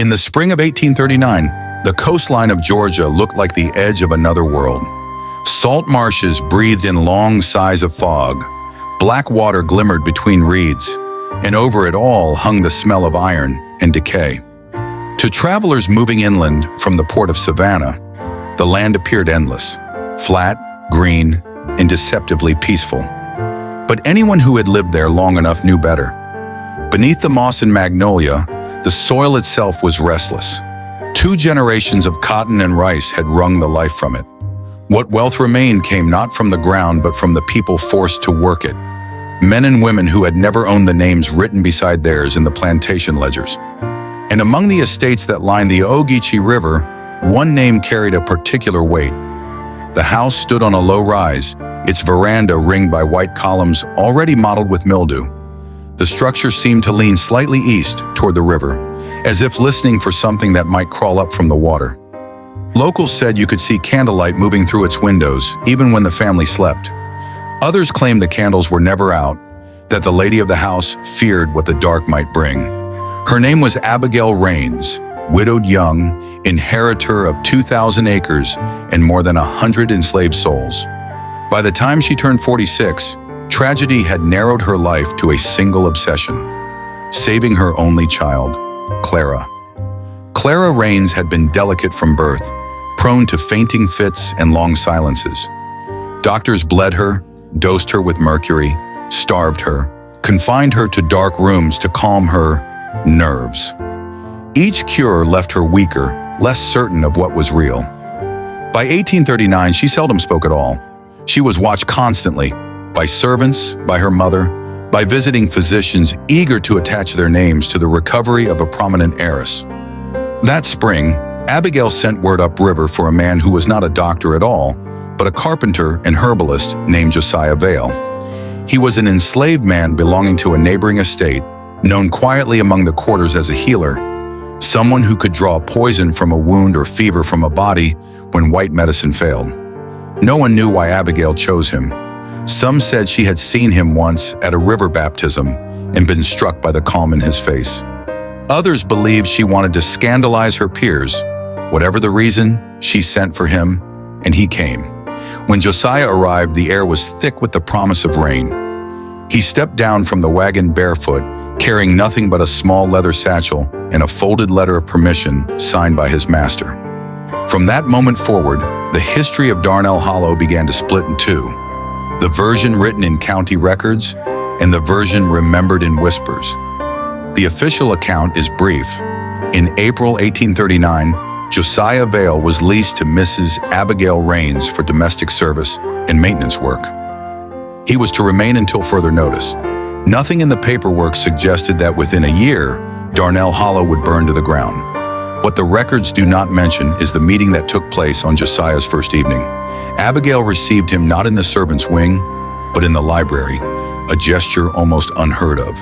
In the spring of 1839, the coastline of Georgia looked like the edge of another world. Salt marshes breathed in long sighs of fog. Black water glimmered between reeds, and over it all hung the smell of iron and decay. To travelers moving inland from the port of Savannah, the land appeared endless, flat, green, and deceptively peaceful. But anyone who had lived there long enough knew better. Beneath the moss and magnolia, the soil itself was restless. 2 generations of cotton and rice had wrung the life from it. What wealth remained came not from the ground but from the people forced to work it. Men and women who had never owned the names written beside theirs in the plantation ledgers. And among the estates that lined the Ogeechee River, one name carried a particular weight. The house stood on a low rise, its veranda ringed by white columns already mottled with mildew. The structure seemed to lean slightly east toward the river, as if listening for something that might crawl up from the water. Locals said you could see candlelight moving through its windows, even when the family slept. Others claimed the candles were never out, that the lady of the house feared what the dark might bring. Her name was Abigail Raines, widowed young, inheritor of 2,000 acres and more than 100 enslaved souls. By the time she turned 46, tragedy had narrowed her life to a single obsession: saving her only child, Clara. Clara Raines had been delicate from birth, prone to fainting fits and long silences. Doctors bled her, dosed her with mercury, starved her, confined her to dark rooms to calm her nerves. Each cure left her weaker, less certain of what was real. By 1839, she seldom spoke at all. She was watched constantly, by servants, by her mother, by visiting physicians eager to attach their names to the recovery of a prominent heiress. That spring, Abigail sent word upriver for a man who was not a doctor at all, but a carpenter and herbalist named Josiah Vale. He was an enslaved man belonging to a neighboring estate, known quietly among the quarters as a healer, someone who could draw poison from a wound or fever from a body when white medicine failed. No one knew why Abigail chose him. Some said she had seen him once at a river baptism and been struck by the calm in his face. Others believed she wanted to scandalize her peers. Whatever the reason, she sent for him, and he came. When Josiah arrived, the air was thick with the promise of rain. He stepped down from the wagon barefoot, carrying nothing but a small leather satchel and a folded letter of permission signed by his master. From that moment forward, the history of Darnell Hollow began to split in two: the version written in county records and the version remembered in whispers. The official account is brief. In April 1839, Josiah Vale was leased to Mrs. Abigail Raines for domestic service and maintenance work. He was to remain until further notice. Nothing in the paperwork suggested that within a year, Darnell Hollow would burn to the ground. What the records do not mention is the meeting that took place on Josiah's first evening. Abigail received him not in the servants' wing, but in the library, a gesture almost unheard of.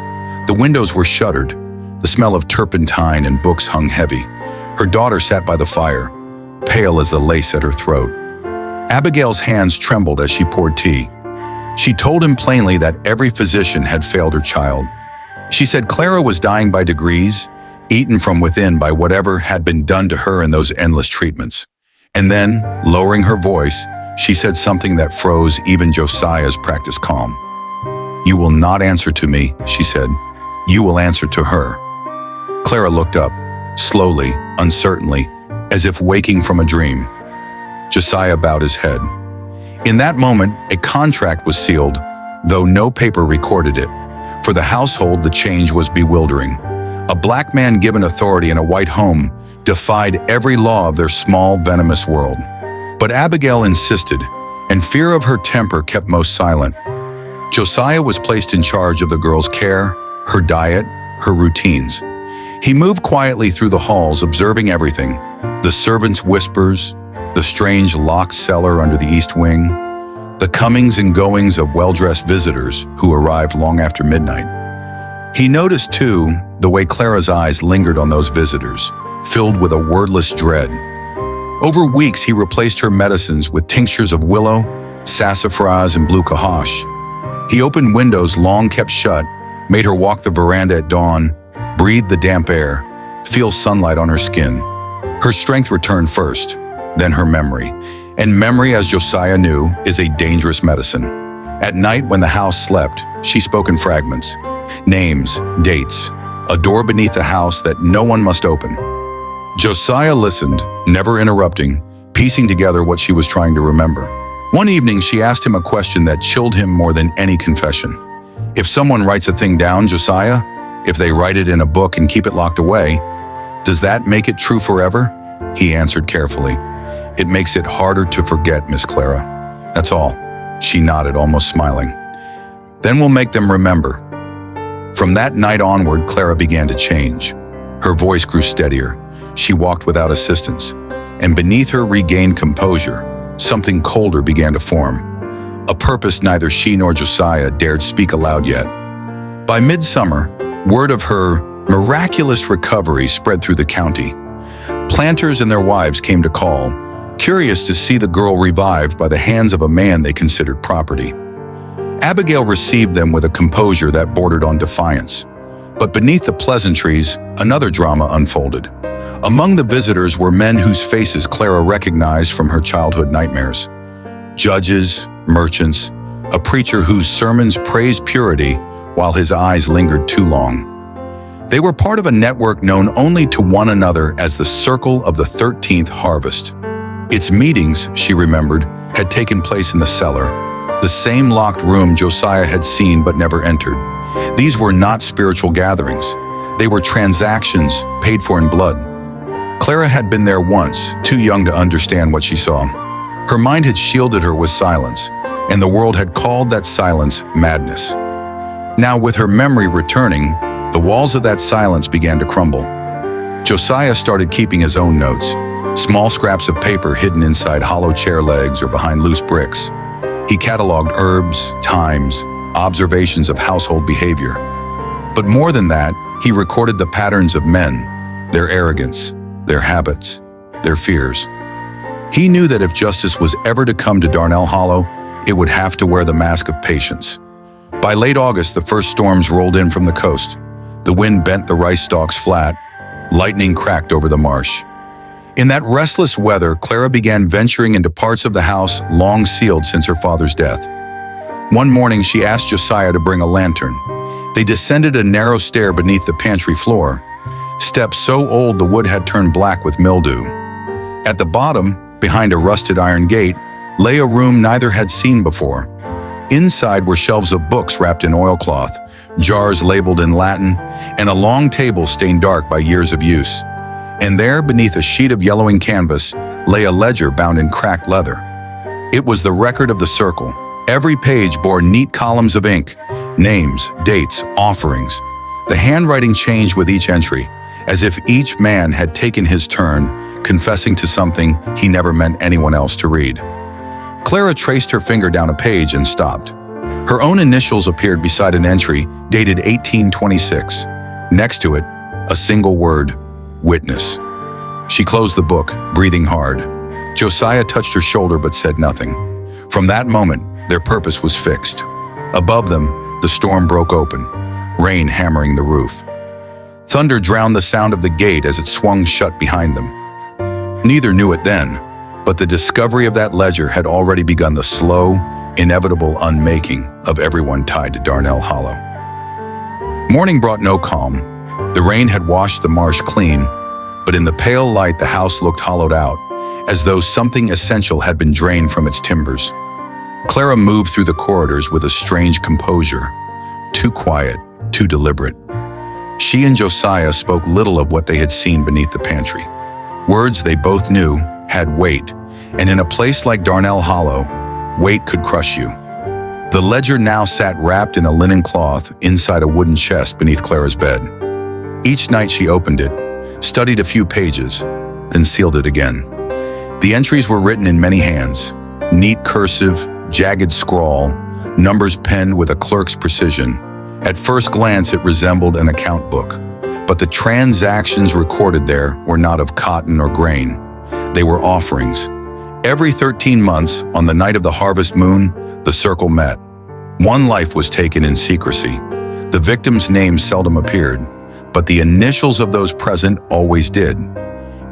The windows were shuttered. The smell of turpentine and books hung heavy. Her daughter sat by the fire, pale as the lace at her throat. Abigail's hands trembled as she poured tea. She told him plainly that every physician had failed her child. She said Clara was dying by degrees, eaten from within by whatever had been done to her in those endless treatments. And then, lowering her voice, she said something that froze even Josiah's practiced calm. "You will not answer to me," she said. "You will answer to her." Clara looked up, slowly, uncertainly, as if waking from a dream. Josiah bowed his head. In that moment, a contract was sealed, though no paper recorded it. For the household, the change was bewildering. A black man given authority in a white home defied every law of their small, venomous world. But Abigail insisted, and fear of her temper kept most silent. Josiah was placed in charge of the girl's care, her diet, her routines. He moved quietly through the halls, observing everything: the servants' whispers, the strange locked cellar under the east wing, the comings and goings of well-dressed visitors who arrived long after midnight. He noticed, too, the way Clara's eyes lingered on those visitors, filled with a wordless dread. Over weeks, he replaced her medicines with tinctures of willow, sassafras, and blue cohosh. He opened windows long kept shut, made her walk the veranda at dawn, breathe the damp air, feel sunlight on her skin. Her strength returned first, then her memory. And memory, as Josiah knew, is a dangerous medicine. At night, when the house slept, she spoke in fragments. Names, dates, a door beneath the house that no one must open. Josiah listened, never interrupting, piecing together what she was trying to remember. One evening, she asked him a question that chilled him more than any confession. If someone writes a thing down, Josiah, if they write it in a book and keep it locked away, does that make it true forever? He answered carefully. It makes it harder to forget, Miss Clara. That's all. She nodded, almost smiling. Then we'll make them remember. From that night onward, Clara began to change. Her voice grew steadier. She walked without assistance. And beneath her regained composure, something colder began to form. A purpose neither she nor Josiah dared speak aloud yet. By midsummer, word of her miraculous recovery spread through the county. Planters and their wives came to call, curious to see the girl revived by the hands of a man they considered property. Abigail received them with a composure that bordered on defiance. But beneath the pleasantries, another drama unfolded. Among the visitors were men whose faces Clara recognized from her childhood nightmares. Judges, merchants, a preacher whose sermons praised purity while his eyes lingered too long. They were part of a network known only to one another as the Circle of the 13th Harvest. Its meetings, she remembered, had taken place in the cellar, the same locked room Josiah had seen but never entered. These were not spiritual gatherings. They were transactions paid for in blood. Clara had been there once, too young to understand what she saw. Her mind had shielded her with silence, and the world had called that silence madness. Now, with her memory returning, the walls of that silence began to crumble. Josiah started keeping his own notes, small scraps of paper hidden inside hollow chair legs or behind loose bricks. He cataloged herbs, times, observations of household behavior. But more than that, he recorded the patterns of men, their arrogance, their habits, their fears. He knew that if justice was ever to come to Darnell Hollow, it would have to wear the mask of patience. By late August, the first storms rolled in from the coast. The wind bent the rice stalks flat. Lightning cracked over the marsh. In that restless weather, Clara began venturing into parts of the house long sealed since her father's death. One morning, she asked Josiah to bring a lantern. They descended a narrow stair beneath the pantry floor, steps so old the wood had turned black with mildew. At the bottom, behind a rusted iron gate, lay a room neither had seen before. Inside were shelves of books wrapped in oilcloth, jars labeled in Latin, and a long table stained dark by years of use. And there, beneath a sheet of yellowing canvas, lay a ledger bound in cracked leather. It was the record of the circle. Every page bore neat columns of ink, names, dates, offerings. The handwriting changed with each entry, as if each man had taken his turn, confessing to something he never meant anyone else to read. Clara traced her finger down a page and stopped. Her own initials appeared beside an entry dated 1826. Next to it, a single word, witness. She closed the book, breathing hard. Josiah touched her shoulder but said nothing. From that moment, their purpose was fixed. Above them, the storm broke open, rain hammering the roof. Thunder drowned the sound of the gate as it swung shut behind them. Neither knew it then, but the discovery of that ledger had already begun the slow, inevitable unmaking of everyone tied to Darnell Hollow. Morning brought no calm. The rain had washed the marsh clean, but in the pale light the house looked hollowed out, as though something essential had been drained from its timbers. Clara moved through the corridors with a strange composure, too quiet, too deliberate. She and Josiah spoke little of what they had seen beneath the pantry. Words they both knew had weight, and in a place like Darnell Hollow, weight could crush you. The ledger now sat wrapped in a linen cloth inside a wooden chest beneath Clara's bed. Each night she opened it, studied a few pages, then sealed it again. The entries were written in many hands, neat cursive, jagged scrawl, numbers penned with a clerk's precision. At first glance, it resembled an account book, but the transactions recorded there were not of cotton or grain. They were offerings. Every 13 months, on the night of the harvest moon, the circle met. One life was taken in secrecy. The victim's name seldom appeared, but the initials of those present always did.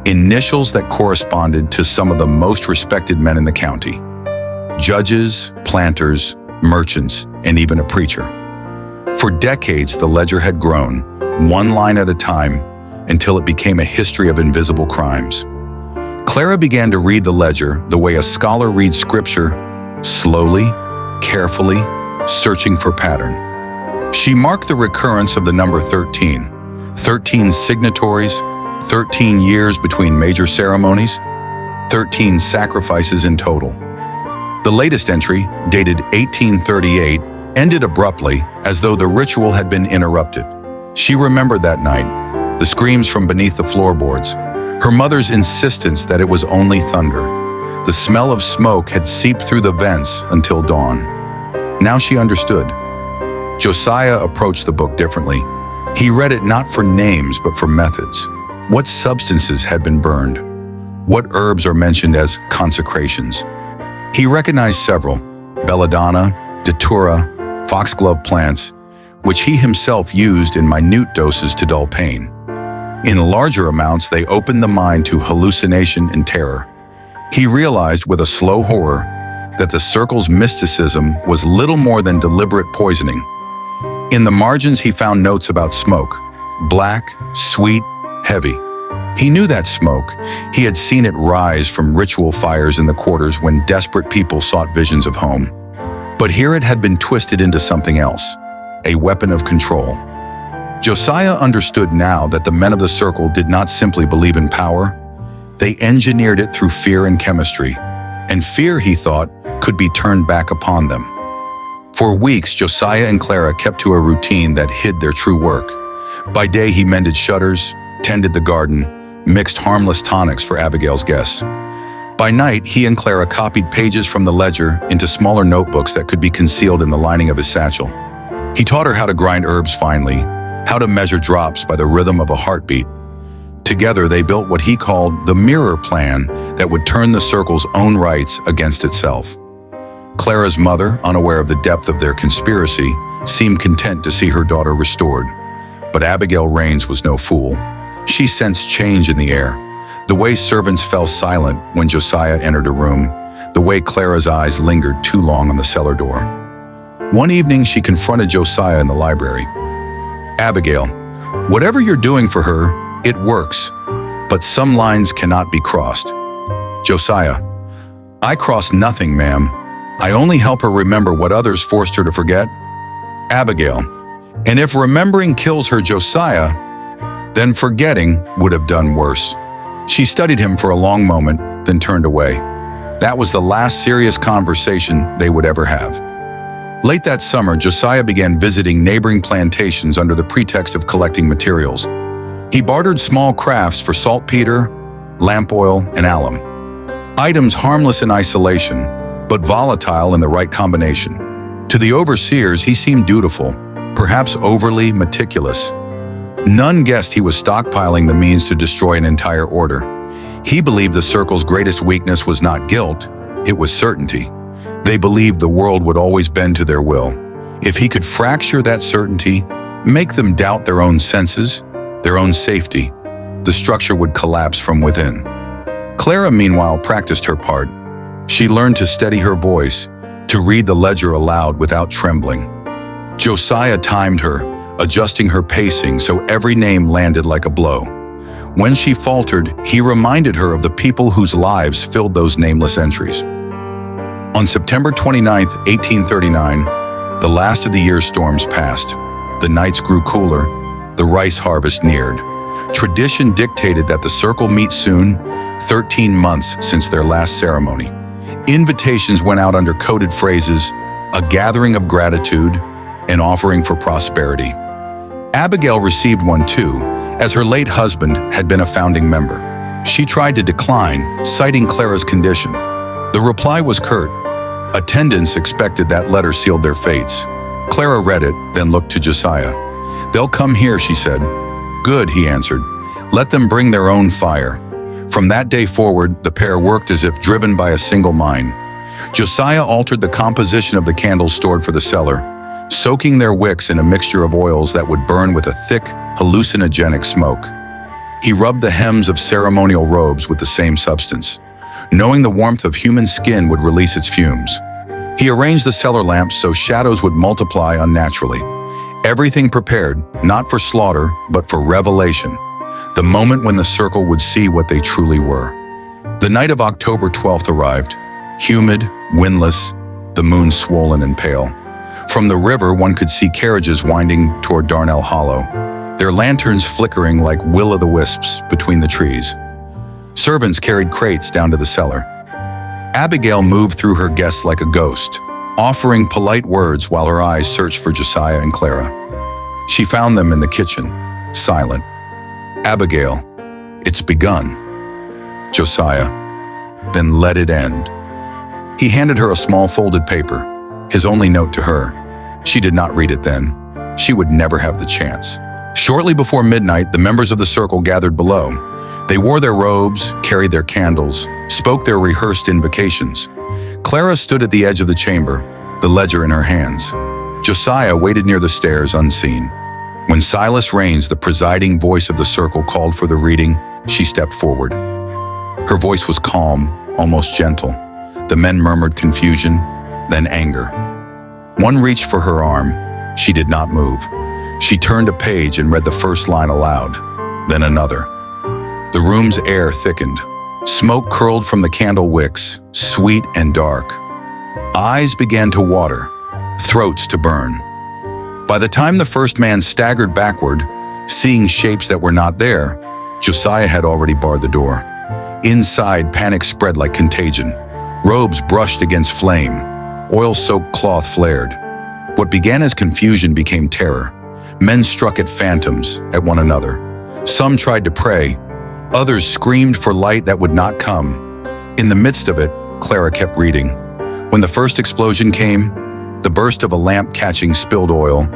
Initials that corresponded to some of the most respected men in the county. Judges, planters, merchants, and even a preacher. For decades, the ledger had grown, one line at a time, until it became a history of invisible crimes. Clara began to read the ledger the way a scholar reads scripture, slowly, carefully, searching for pattern. She marked the recurrence of the number 13, 13 signatories, 13 years between major ceremonies, 13 sacrifices in total. The latest entry, dated 1838, ended abruptly as though the ritual had been interrupted. She remembered that night, the screams from beneath the floorboards, her mother's insistence that it was only thunder. The smell of smoke had seeped through the vents until dawn. Now she understood. Josiah approached the book differently. He read it not for names but for methods. What substances had been burned? What herbs are mentioned as consecrations? He recognized several: belladonna, datura, foxglove plants, which he himself used in minute doses to dull pain. In larger amounts, they opened the mind to hallucination and terror. He realized with a slow horror that the circle's mysticism was little more than deliberate poisoning. In the margins, he found notes about smoke: black, sweet, heavy. He knew that smoke. He had seen it rise from ritual fires in the quarters when desperate people sought visions of home. But here it had been twisted into something else, a weapon of control. Josiah understood now that the men of the circle did not simply believe in power. They engineered it through fear and chemistry, and fear, he thought, could be turned back upon them. For weeks, Josiah and Clara kept to a routine that hid their true work. By day, he mended shutters, tended the garden, mixed harmless tonics for Abigail's guests. By night, he and Clara copied pages from the ledger into smaller notebooks that could be concealed in the lining of his satchel. He taught her how to grind herbs finely, how to measure drops by the rhythm of a heartbeat. Together, they built what he called the mirror plan that would turn the circle's own rights against itself. Clara's mother, unaware of the depth of their conspiracy, seemed content to see her daughter restored. But Abigail Raines was no fool. She sensed change in the air. The way servants fell silent when Josiah entered a room, the way Clara's eyes lingered too long on the cellar door. One evening, she confronted Josiah in the library. "Abigail, whatever you're doing for her, it works, but some lines cannot be crossed." "Josiah, I cross nothing, ma'am. I only help her remember what others forced her to forget." "Abigail, and if remembering kills her, Josiah, then forgetting would have done worse." She studied him for a long moment, then turned away. That was the last serious conversation they would ever have. Late that summer, Josiah began visiting neighboring plantations under the pretext of collecting materials. He bartered small crafts for saltpeter, lamp oil, and alum. Items harmless in isolation, but volatile in the right combination. To the overseers, he seemed dutiful, perhaps overly meticulous. None guessed he was stockpiling the means to destroy an entire order. He believed the circle's greatest weakness was not guilt, it was certainty. They believed the world would always bend to their will. If he could fracture that certainty, make them doubt their own senses, their own safety, the structure would collapse from within. Clara, meanwhile, practiced her part. She learned to steady her voice, to read the ledger aloud without trembling. Josiah timed her, adjusting her pacing so every name landed like a blow. When she faltered, he reminded her of the people whose lives filled those nameless entries. On September 29, 1839, the last of the year's storms passed. The nights grew cooler, the rice harvest neared. Tradition dictated that the circle meet soon, 13 months since their last ceremony. Invitations went out under coded phrases: a gathering of gratitude, an offering for prosperity. Abigail received one too, as her late husband had been a founding member. She tried to decline, citing Clara's condition. The reply was curt. Attendants expected that letter sealed their fates. Clara read it, then looked to Josiah. "They'll come here," she said. "Good," he answered. "Let them bring their own fire." From that day forward, the pair worked as if driven by a single mind. Josiah altered the composition of the candles stored for the cellar. soaking their wicks in a mixture of oils that would burn with a thick, hallucinogenic smoke. He rubbed the hems of ceremonial robes with the same substance, knowing the warmth of human skin would release its fumes. He arranged the cellar lamps so shadows would multiply unnaturally. Everything prepared, not for slaughter, but for revelation, the moment when the circle would see what they truly were. The night of October 12th arrived, humid, windless, the moon swollen and pale. From the river, one could see carriages winding toward Darnell Hollow, their lanterns flickering like will-o'-the-wisps between the trees. Servants carried crates down to the cellar. Abigail moved through her guests like a ghost, offering polite words while her eyes searched for Josiah and Clara. She found them in the kitchen, silent. Abigail, it's begun. Josiah, then let it end. He handed her a small folded paper, his only note to her. She did not read it then. She would never have the chance. Shortly before midnight, the members of the circle gathered below. They wore their robes, carried their candles, spoke their rehearsed invocations. Clara stood at the edge of the chamber, the ledger in her hands. Josiah waited near the stairs, unseen. When Silas Raines, the presiding voice of the circle, called for the reading, she stepped forward. Her voice was calm, almost gentle. The men murmured confusion, then anger. One reached for her arm. She did not move. She turned a page and read the first line aloud, then another. The room's air thickened. Smoke curled from the candle wicks, sweet and dark. Eyes began to water, throats to burn. By the time the first man staggered backward, seeing shapes that were not there, Josiah had already barred the door. Inside, panic spread like contagion. Robes brushed against flame. Oil-soaked cloth flared. What began as confusion became terror. Men struck at phantoms, at one another. Some tried to pray. Others screamed for light that would not come. In the midst of it, Clara kept reading. When the first explosion came, the burst of a lamp catching spilled oil,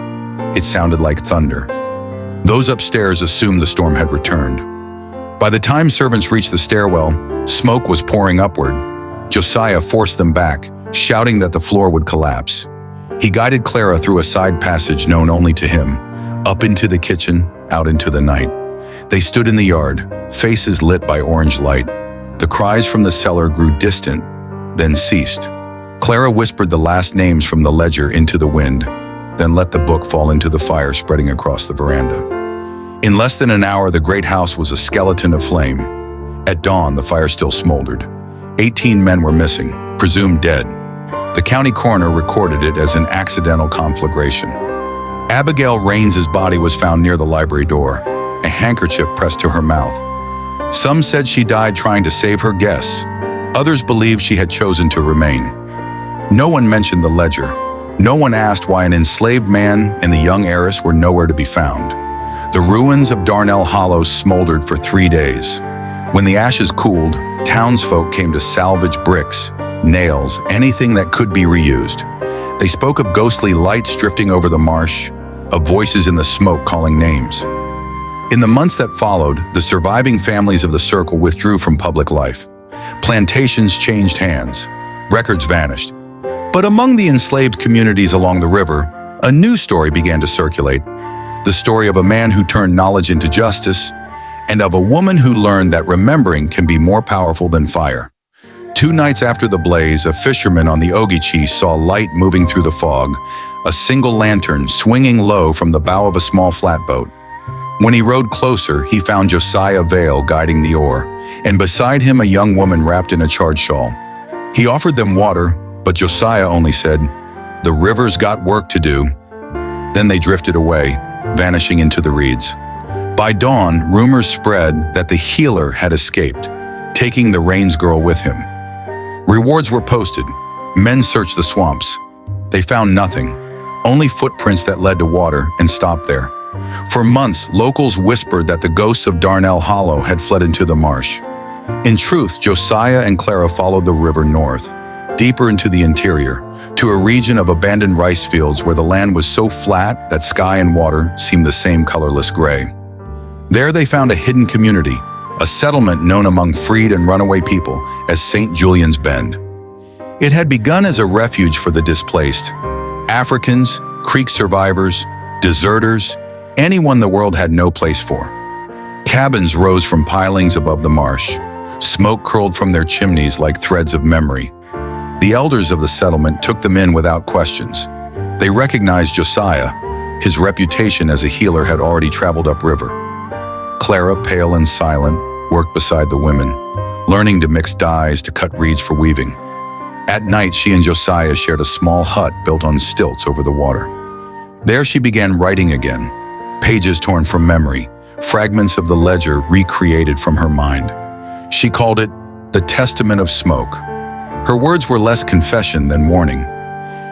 it sounded like thunder. Those upstairs assumed the storm had returned. By the time servants reached the stairwell, smoke was pouring upward. Josiah forced them back, shouting that the floor would collapse. He guided Clara through a side passage known only to him, up into the kitchen, out into the night. They stood in the yard, faces lit by orange light. The cries from the cellar grew distant, then ceased. Clara whispered the last names from the ledger into the wind, then let the book fall into the fire spreading across the veranda. In less than an hour, the great house was a skeleton of flame. At dawn, the fire still smoldered. 18 men were missing, presumed dead. The county coroner recorded it as an accidental conflagration. Abigail Raines's body was found near the library door, a handkerchief pressed to her mouth. Some said she died trying to save her guests. Others believed she had chosen to remain. No one mentioned the ledger. No one asked why an enslaved man and the young heiress were nowhere to be found. The ruins of Darnell Hollow smoldered for 3 days. When the ashes cooled, townsfolk came to salvage bricks, nails, anything that could be reused. They spoke of ghostly lights drifting over the marsh, of voices in the smoke calling names. In the months that followed, the surviving families of the circle withdrew from public life. Plantations changed hands. Records vanished. But among the enslaved communities along the river, a new story began to circulate. The story of a man who turned knowledge into justice, and of a woman who learned that remembering can be more powerful than fire. 2 nights after the blaze, a fisherman on the Ogeechee saw light moving through the fog, a single lantern swinging low from the bow of a small flatboat. When he rowed closer, he found Josiah Vale guiding the oar, and beside him a young woman wrapped in a charred shawl. He offered them water, but Josiah only said, "The river's got work to do." Then they drifted away, vanishing into the reeds. By dawn, rumors spread that the healer had escaped, taking the Raines girl with him. Rewards were posted. Men searched the swamps. They found nothing, only footprints that led to water and stopped there. For months, locals whispered that the ghosts of Darnell Hollow had fled into the marsh. In truth, Josiah and Clara followed the river north, deeper into the interior, to a region of abandoned rice fields where the land was so flat that sky and water seemed the same colorless gray. There they found a hidden community, a settlement known among freed and runaway people as St. Julian's Bend. It had begun as a refuge for the displaced. Africans, Creek survivors, deserters, anyone the world had no place for. Cabins rose from pilings above the marsh. Smoke curled from their chimneys like threads of memory. The elders of the settlement took them in without questions. They recognized Josiah. His reputation as a healer had already traveled upriver. Clara, pale and silent, worked beside the women, learning to mix dyes to cut reeds for weaving. At night, she and Josiah shared a small hut built on stilts over the water. There she began writing again, pages torn from memory, fragments of the ledger recreated from her mind. She called it the Testament of Smoke. Her words were less confession than warning.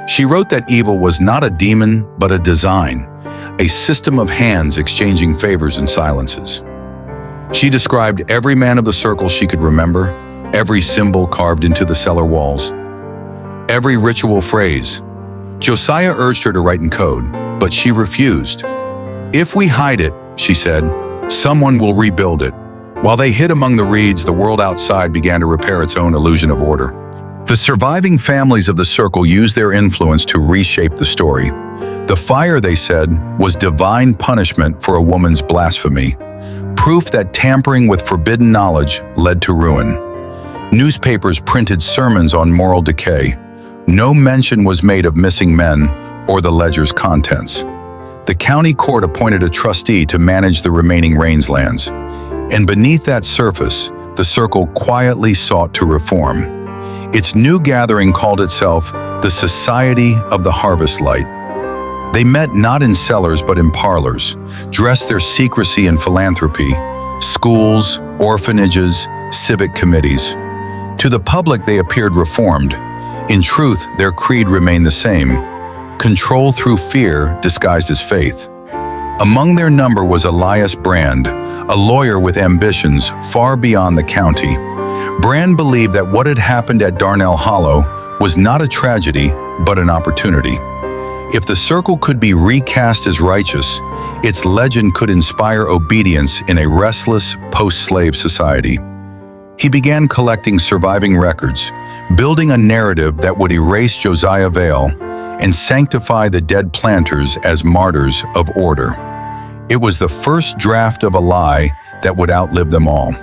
She wrote that evil was not a demon, but a design, a system of hands exchanging favors and silences. She described every man of the circle she could remember, every symbol carved into the cellar walls, every ritual phrase. Josiah urged her to write in code, but she refused. "If we hide it," she said, "someone will rebuild it." While they hid among the reeds, the world outside began to repair its own illusion of order. The surviving families of the circle used their influence to reshape the story. The fire, they said, was divine punishment for a woman's blasphemy, proof that tampering with forbidden knowledge led to ruin. Newspapers printed sermons on moral decay. No mention was made of missing men or the ledger's contents. The county court appointed a trustee to manage the remaining rangelands. And beneath that surface, the circle quietly sought to reform. Its new gathering called itself the Society of the Harvest Light. They met not in cellars but in parlors, dressed their secrecy in philanthropy, schools, orphanages, civic committees. To the public they appeared reformed. In truth, their creed remained the same: control through fear disguised as faith. Among their number was Elias Brand, a lawyer with ambitions far beyond the county. Brand believed that what had happened at Darnell Hollow was not a tragedy, but an opportunity. If the circle could be recast as righteous, its legend could inspire obedience in a restless, post-slave society. He began collecting surviving records, building a narrative that would erase Josiah Vale and sanctify the dead planters as martyrs of order. It was the first draft of a lie that would outlive them all.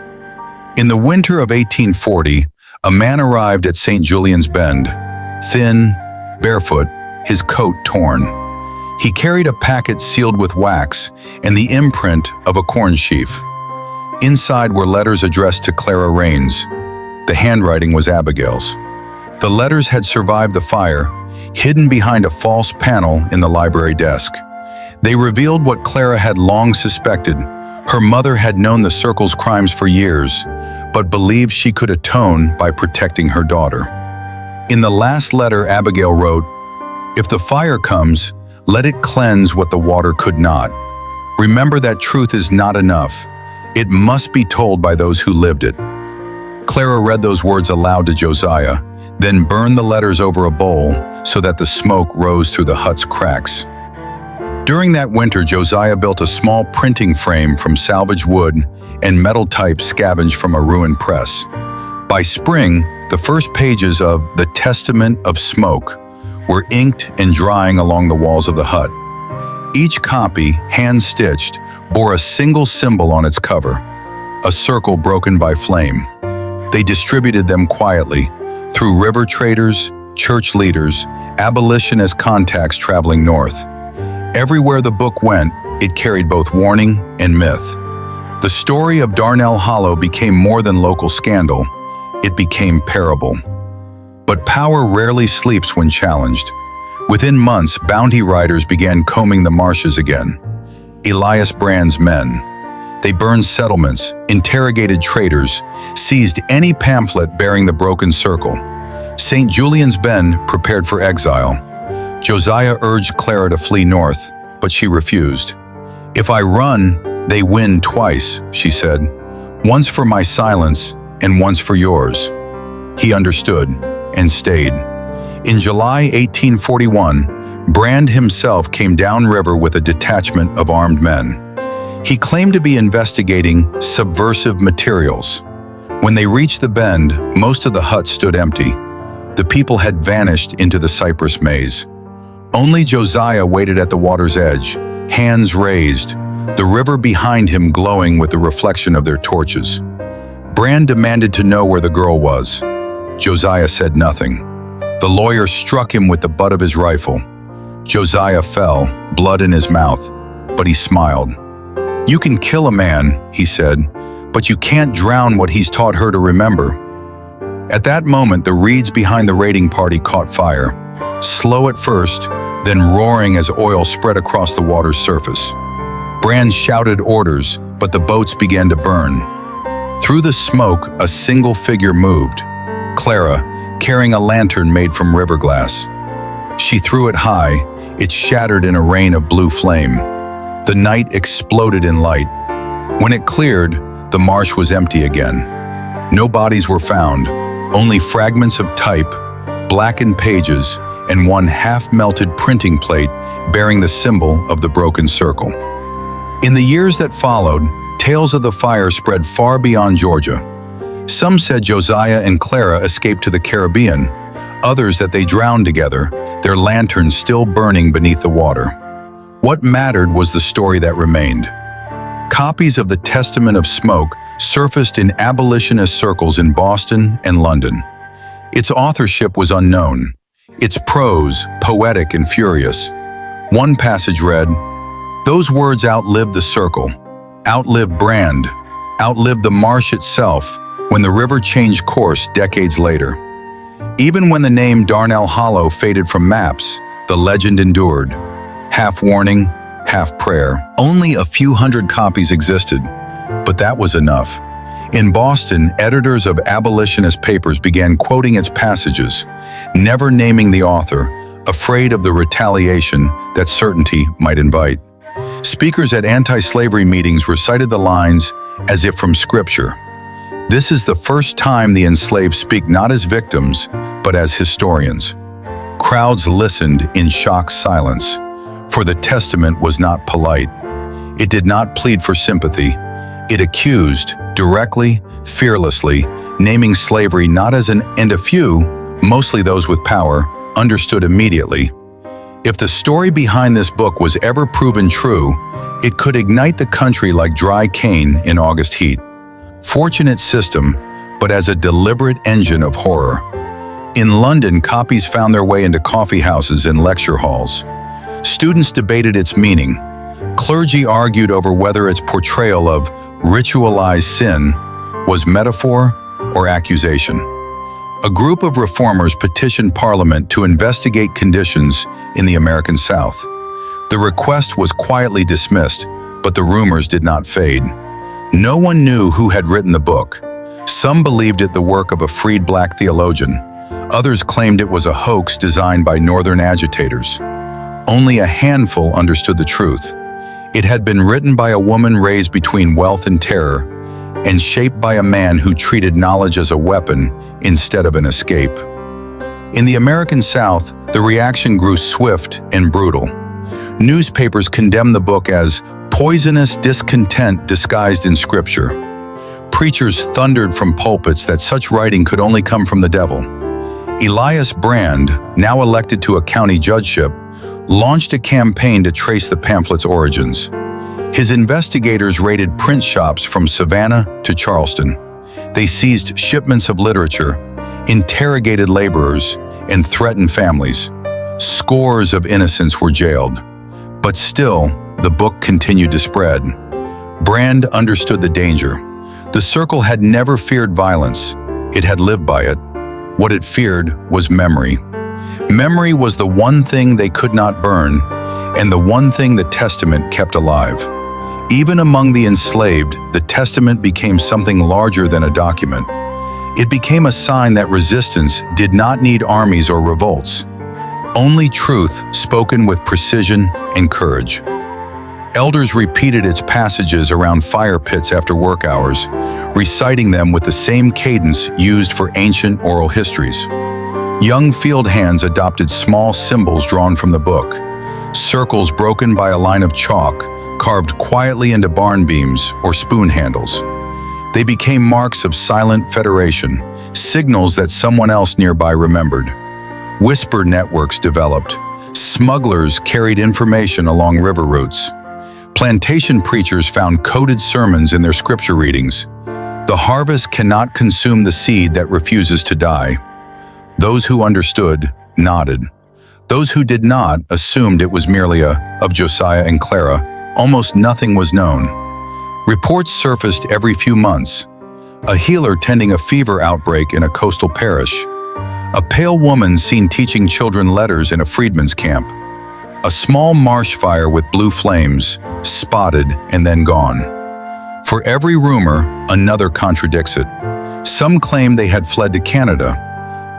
In the winter of 1840, a man arrived at St. Julian's Bend, thin, barefoot, his coat torn. He carried a packet sealed with wax and the imprint of a corn sheaf. Inside were letters addressed to Clara Raines. The handwriting was Abigail's. The letters had survived the fire, hidden behind a false panel in the library desk. They revealed what Clara had long suspected. Her mother had known the circle's crimes for years, but believed she could atone by protecting her daughter. In the last letter, Abigail wrote, "If the fire comes, let it cleanse what the water could not. Remember that truth is not enough. It must be told by those who lived it." Clara read those words aloud to Josiah, then burned the letters over a bowl so that the smoke rose through the hut's cracks. During that winter, Josiah built a small printing frame from salvaged wood and metal type scavenged from a ruined press. By spring, the first pages of The Testament of Smoke were inked and drying along the walls of the hut. Each copy, hand-stitched, bore a single symbol on its cover, a circle broken by flame. They distributed them quietly, through river traders, church leaders, abolitionist contacts traveling north. Everywhere the book went, it carried both warning and myth. The story of Darnell Hollow became more than local scandal. It became parable. But power rarely sleeps when challenged. Within months, bounty riders began combing the marshes again. Elias Brand's men. They burned settlements, interrogated traders, seized any pamphlet bearing the broken circle. St. Julian's Bend prepared for exile. Josiah urged Clara to flee north, but she refused. "If I run, they win twice," she said. "Once for my silence and once for yours." He understood and stayed. In July 1841, Brand himself came downriver with a detachment of armed men. He claimed to be investigating subversive materials. When they reached the bend, most of the huts stood empty. The people had vanished into the cypress maze. Only Josiah waited at the water's edge, hands raised, the river behind him glowing with the reflection of their torches. Bran demanded to know where the girl was. Josiah said nothing. The lawyer struck him with the butt of his rifle. Josiah fell, blood in his mouth, but he smiled. "You can kill a man," he said, "but you can't drown what he's taught her to remember." At that moment, the reeds behind the raiding party caught fire, slow at first, then roaring as oil spread across the water's surface. Bran shouted orders, but the boats began to burn. Through the smoke, a single figure moved, Clara, carrying a lantern made from river glass. She threw it high, it shattered in a rain of blue flame. The night exploded in light. When it cleared, the marsh was empty again. No bodies were found, only fragments of type, blackened pages, and one half-melted printing plate bearing the symbol of the broken circle. In the years that followed, tales of the fire spread far beyond Georgia. Some said Josiah and Clara escaped to the Caribbean, others that they drowned together, their lanterns still burning beneath the water. What mattered was the story that remained. Copies of the Testament of Smoke surfaced in abolitionist circles in Boston and London. Its authorship was unknown, its prose poetic and furious. One passage read, "Those words outlived the circle, outlived Brand, outlived the marsh itself when the river changed course decades later." Even when the name Darnell Hollow faded from maps, the legend endured. Half warning, half prayer. Only a few hundred copies existed, but that was enough. In Boston, editors of abolitionist papers began quoting its passages, never naming the author, afraid of the retaliation that certainty might invite. Speakers at anti-slavery meetings recited the lines as if from scripture. This is the first time the enslaved speak not as victims, but as historians. Crowds listened in shocked silence, for the testament was not polite. It did not plead for sympathy. It accused, directly, fearlessly, naming slavery not as an and a few, mostly those with power, understood immediately. If the story behind this book was ever proven true, it could ignite the country like dry cane in August heat. Fortunate system, but as a deliberate engine of horror. In London, copies found their way into coffee houses and lecture halls. Students debated its meaning. Clergy argued over whether its portrayal of ritualized sin was metaphor or accusation. A group of reformers petitioned Parliament to investigate conditions in the American South. The request was quietly dismissed, but the rumors did not fade. No one knew who had written the book. Some believed it the work of a freed black theologian. Others claimed it was a hoax designed by Northern agitators. Only a handful understood the truth. It had been written by a woman raised between wealth and terror, and shaped by a man who treated knowledge as a weapon instead of an escape. In the American South, the reaction grew swift and brutal. Newspapers condemned the book as poisonous discontent disguised in scripture. Preachers thundered from pulpits that such writing could only come from the devil. Elias Brand, now elected to a county judgeship, launched a campaign to trace the pamphlet's origins. His investigators raided print shops from Savannah to Charleston. They seized shipments of literature, interrogated laborers, and threatened families. Scores of innocents were jailed. But still, the book continued to spread. Brand understood the danger. The circle had never feared violence. It had lived by it. What it feared was memory. Memory was the one thing they could not burn, and the one thing the Testament kept alive. Even among the enslaved, the Testament became something larger than a document. It became a sign that resistance did not need armies or revolts. Only truth spoken with precision and courage. Elders repeated its passages around fire pits after work hours, reciting them with the same cadence used for ancient oral histories. Young field hands adopted small symbols drawn from the book, circles broken by a line of chalk, carved quietly into barn beams or spoon handles. They became marks of silent federation, signals that someone else nearby remembered. Whisper networks developed. Smugglers carried information along river routes. Plantation preachers found coded sermons in their scripture readings. The harvest cannot consume the seed that refuses to die. Those who understood nodded. Those who did not assumed it was merely of Josiah and Clara. Almost nothing was known. Reports surfaced every few months. A healer tending a fever outbreak in a coastal parish. A pale woman seen teaching children letters in a freedman's camp. A small marsh fire with blue flames, spotted and then gone. For every rumor, another contradicts it. Some claim they had fled to Canada.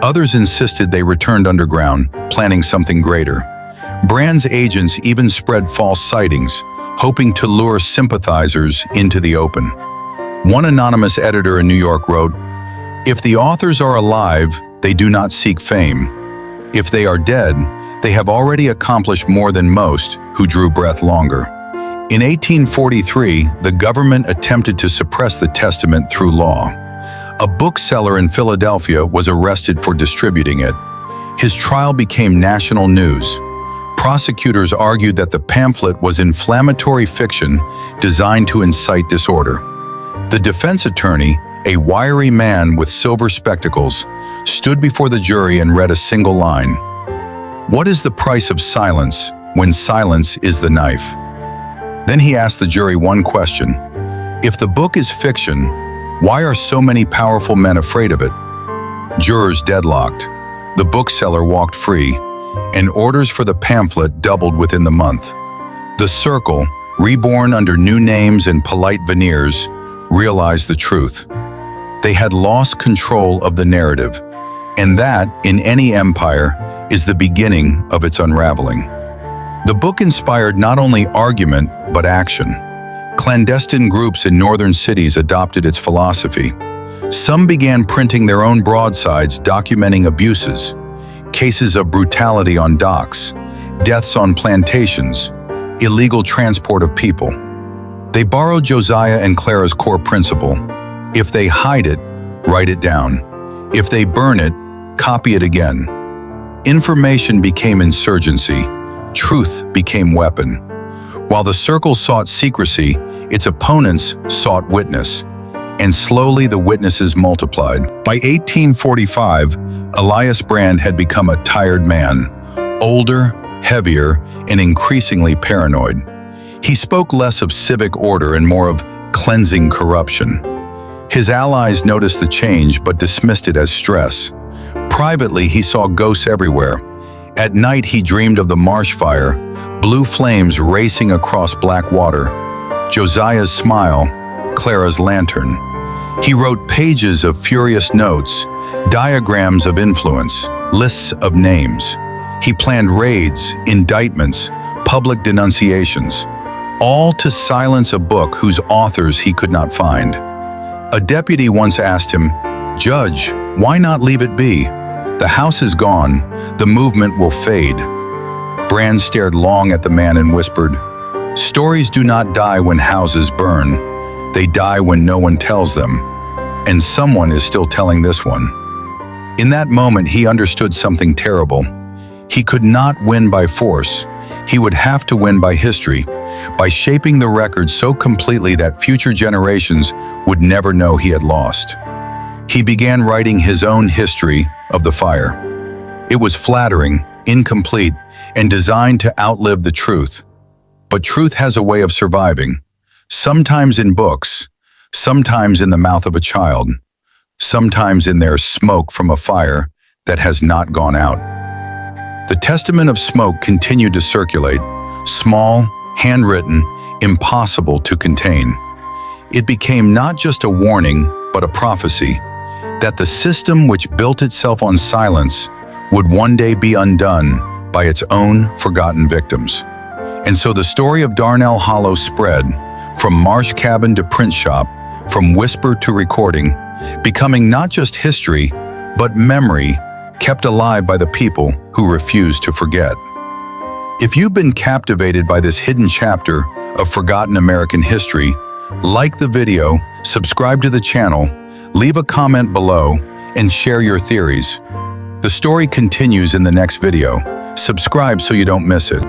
Others insisted they returned underground, planning something greater. Brand's agents even spread false sightings, hoping to lure sympathizers into the open. One anonymous editor in New York wrote, "If the authors are alive, they do not seek fame. If they are dead, they have already accomplished more than most who drew breath longer." In 1843, the government attempted to suppress the Testament through law. A bookseller in Philadelphia was arrested for distributing it. His trial became national news. Prosecutors argued that the pamphlet was inflammatory fiction designed to incite disorder. The defense attorney, a wiry man with silver spectacles, stood before the jury and read a single line. "What is the price of silence when silence is the knife?" Then he asked the jury one question. If the book is fiction, why are so many powerful men afraid of it? Jurors deadlocked. The bookseller walked free, and orders for the pamphlet doubled within the month. The Circle, reborn under new names and polite veneers, realized the truth. They had lost control of the narrative, and that, in any empire, is the beginning of its unraveling. The book inspired not only argument, but action. Clandestine groups in northern cities adopted its philosophy. Some began printing their own broadsides documenting abuses, cases of brutality on docks, deaths on plantations, illegal transport of people. They borrowed Josiah and Clara's core principle: if they hide it, write it down. If they burn it, copy it again. Information became insurgency. Truth became weapon. While the Circle sought secrecy, its opponents sought witness. And slowly the witnesses multiplied. By 1845, Elias Brand had become a tired man, older, heavier, and increasingly paranoid. He spoke less of civic order and more of cleansing corruption. His allies noticed the change but dismissed it as stress. Privately, he saw ghosts everywhere. At night, he dreamed of the marsh fire, blue flames racing across black water, Josiah's smile, Clara's lantern. He wrote pages of furious notes, diagrams of influence, lists of names. He planned raids, indictments, public denunciations, all to silence a book whose authors he could not find. A deputy once asked him, "Judge, why not leave it be? The house is gone, the movement will fade." Brand stared long at the man and whispered, "Stories do not die when houses burn. They die when no one tells them. And someone is still telling this one." In that moment, he understood something terrible. He could not win by force. He would have to win by history, by shaping the record so completely that future generations would never know he had lost. He began writing his own history of the fire. It was flattering, incomplete, and designed to outlive the truth. But truth has a way of surviving, sometimes in books, sometimes in the mouth of a child, sometimes in their smoke from a fire that has not gone out. The testament of smoke continued to circulate, small, handwritten, impossible to contain. It became not just a warning, but a prophecy, that the system which built itself on silence would one day be undone by its own forgotten victims. And so the story of Darnell Hollow spread, from marsh cabin to print shop, from whisper to recording, becoming not just history, but memory kept alive by the people who refused to forget. If you've been captivated by this hidden chapter of forgotten American history, like the video, subscribe to the channel, leave a comment below, and share your theories. The story continues in the next video. Subscribe so you don't miss it.